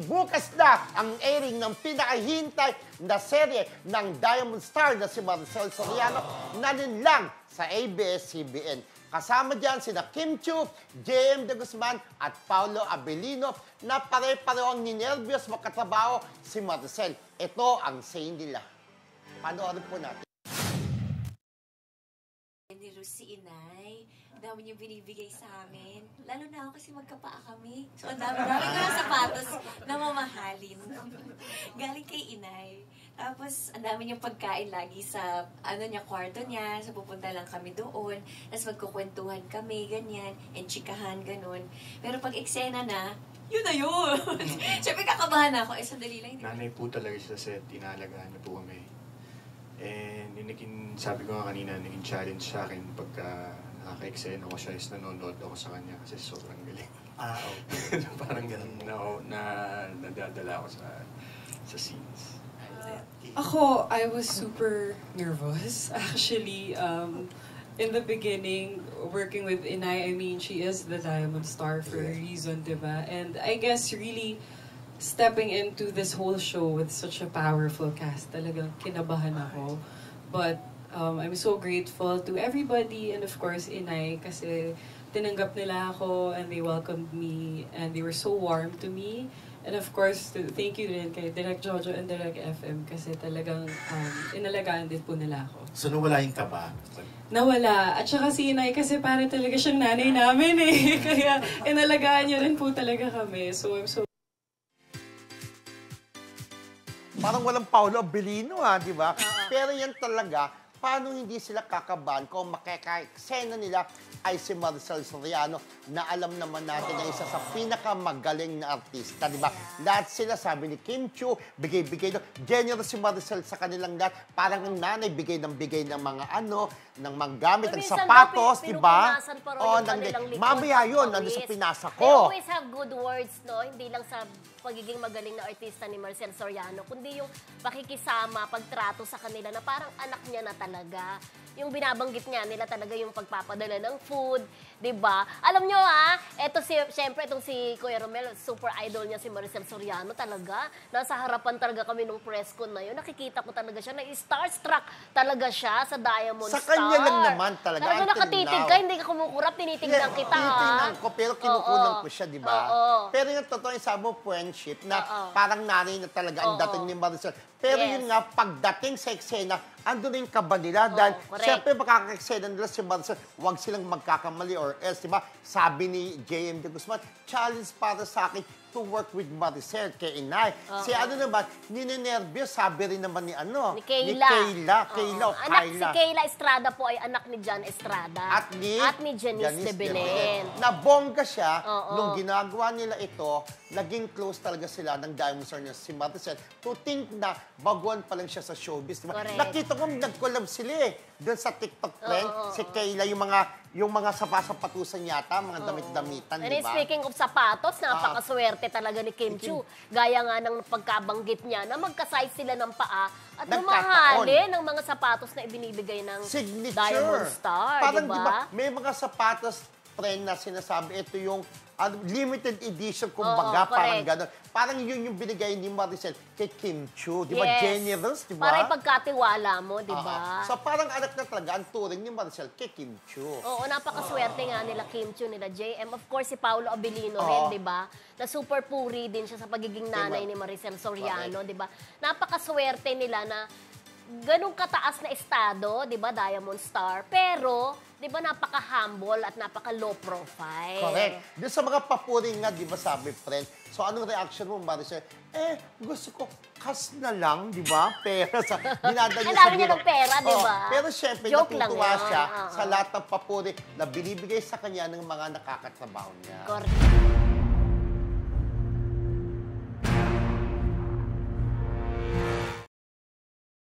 Bukas na ang airing ng pinakahintay na serye ng Diamond Star na si Maricel Soriano na lang sa ABS-CBN. Kasama dyan sina Kim Chiu, JM De Guzman at Paolo Abilino na pare-parehong ninervyos makatrabaho si Maricel. Ito ang say nila. Panoorin po natin. Si Inay, dami niyo binibigay sa amin. Lalo na ako kasi magkapaa kami. So, ang dami-dami ko ng sapatos na mamahalin. Galing kay Inay. Tapos, ang dami niyang pagkain lagi sa, kwarto niya. So, pupunta lang kami doon. Tapos, magkukwentuhan kami, ganyan. And chikahan, ganun. Pero pag eksena na, yun na yun. Siyempre, kakabahan ako. Sandali lang. Nanay po talaga sa set. Inalagaan na po kami. And sabi ko nga kanina, naging challenge sa akin pagka nakaka-eksena ko siya is nanonood ako sa kanya kasi sobrang galing. Okay. Parang ganun nadadala ako sa scenes. Ako, I was super nervous. Actually, in the beginning, working with Inay, I mean, she is the Diamond Star for a reason, diba? And I guess really stepping into this whole show with such a powerful cast, talagang kinabahan ako. But I'm so grateful to everybody and of course Inay kasi tinanggap nila ako and they welcomed me and they were so warm to me. And of course, thank you din kay Direk Jojo and Direk FM kasi talagang inalagaan din po nila ako. So nawala yung kaba? Nawala. At saka si Inay kasi parang talaga siyang nanay namin eh. Kaya inalagaan niya rin po talaga kami. So I'm so parang walang Paolo Abilino, di ba? Pero yan talaga, paano hindi sila kakabahan kung makaka-eksena nila ay si Maricel Soriano na alam naman natin na isa sa pinakamagaling na artista, di ba? Lahat sila, sabi ni Kim Chiu, bigay-bigay. Generous si Maricel sa kanilang lahat. Parang ang nanay, bigay ng mga ng mga gamit, ng sapatos, di ba? Mamaya yun, nandun sa pinasa ko. They always have good words, no? Hindi lang sa pagiging magaling na artista ni Maricel Soriano, kundi yung pakikisama, pagtrato sa kanila na parang anak niya na talaga. Yung binabanggit niya nila talaga yung pagpapadala ng food, di ba? Alam nyo siyempre itong si Kuya Romel, super idol niya si Maricel Soriano talaga. Nasa harapan talaga kami nung press con na yun. Nakikita ko talaga siya, starstruck talaga siya sa Diamond Star. Sa kanya lang naman talaga. Talaga nakatitig ka, hindi ka kumukurap, tinitignan kita. Tinitignan ko, pero kinukulang ko siya, di ba? Pero yung totoo, yung sabi mo, friendship, na parang nanay na talaga ang dating ni Maricel. Pero yun nga, pagdating sa eksena, ando na yung kaba nila. Dahil, syempre, makaka-eksena nila si Maricel, huwag silang magkakamali or else, di ba? Sabi ni JM De Guzman, challenge para sa akin to work with Maricel kay Inay. Si naman, ninenervyos, sabi rin naman ni Kayla. Si Kayla Estrada po ay anak ni John Estrada. At ni Janice de Belen. Nabongga siya, nung ginagawa nila ito, naging close talaga sila ng Diamond Star niya, si Maricel. To think na baguhan pa lang siya sa showbiz. Diba? Nakita ko, nag-collab sila doon sa TikTok trend. Si Kayla, yung mga sapatusan yata, mga damit-damitan, di ba? Speaking of sapatos, napakaswerte talaga ni Kim Chiu. Gaya nga ng pagkabanggit niya na magka-size sila ng paa at lumahali ng mga sapatos na ibinibigay ng Diamond Star, parang, di ba? May mga sapatos trend na sinasabi, ito yung limited edition, kumbaga, parang gano'n. Parang yun yung binigay ni Maricel kay Kim Chiu, di ba? Generous, di ba? Para ipagkatiwala mo, di ba? So parang anak na talaga ang turing ni Maricel kay Kim Chiu. Oo, napakaswerte nga nila Kim Chiu, nila JM. Of course, si Paolo Abilino rin, di ba? Na super puri din siya sa pagiging nanay ni Maricel Soriano, di ba? Napakaswerte nila na ganun kataas na estado, di ba, Diamond Star, pero, di ba, napaka-humble at napaka-low profile. Correct. Doon sa mga papuri nga, di ba, sabi, friend, so anong reaction mo, Maricel? Gusto ko, cash na lang, di ba? Pera sa, dinadala sa niya ng pera, di ba? Pero syempre, natutuwa siya sa lahat ng papuri na binibigay sa kanya ng mga nakakatrabaho niya. Correct.